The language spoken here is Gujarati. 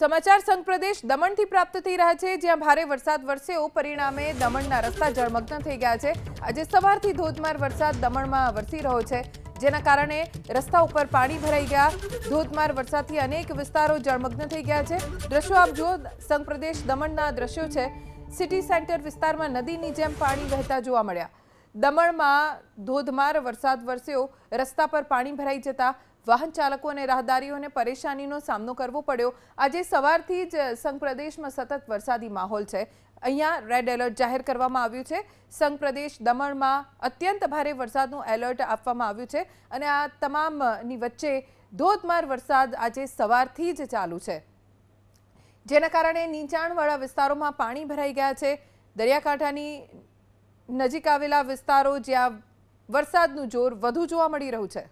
સમાચાર સંઘ પ્રદેશ દમણથી પ્રાપ્ત થઈ રહ્યા છે, જ્યાં ભારે વરસાદ વરસ્યો, પરિણામે દમણના રસ્તા જળમગ્ન થઈ ગયા છે। આજે સવારથી ધોધમાર વરસાદ દમણમાં વરસી રહ્યો છે, જેના કારણે રસ્તા ઉપર પાણી ભરાઈ ગયા। ધોધમાર વરસાદથી અનેક વિસ્તારો જળમગ્ન થઈ ગયા છે। દ્રશ્યો આપ જુઓ, સંઘ પ્રદેશ દમણના દ્રશ્યો છે। સિટી સેન્ટર વિસ્તારમાં નદીની જેમ પાણી વહેતા જોવા મળ્યા। દમણમાં ધોધમાર વરસાદ વરસ્યો, રસ્તા પર પાણી ભરાઈ જતા વાહન ચાલકો અને રાહદારીઓને પરેશાનીનો સામનો કરવો પડ્યો। આજે સવારથી જ સંઘ પ્રદેશમાં સતત વરસાદી માહોલ છે। અહીંયા રેડ એલર્ટ જાહેર કરવામાં આવ્યું છે। સંઘ પ્રદેશ દમણમાં અત્યંત ભારે વરસાદનું એલર્ટ આપવામાં આવ્યું છે અને આ તમામની વચ્ચે ધોધમાર વરસાદ આજે સવારથી જ ચાલુ છે, જેના કારણે નીચાણવાળા વિસ્તારોમાં પાણી ભરાઈ ગયા છે। દરિયાકાંઠાની નજીક આવેલા વિસ્તારો જ્યાં વરસાદનું જોર વધુ જોવા મળી રહ્યું છે।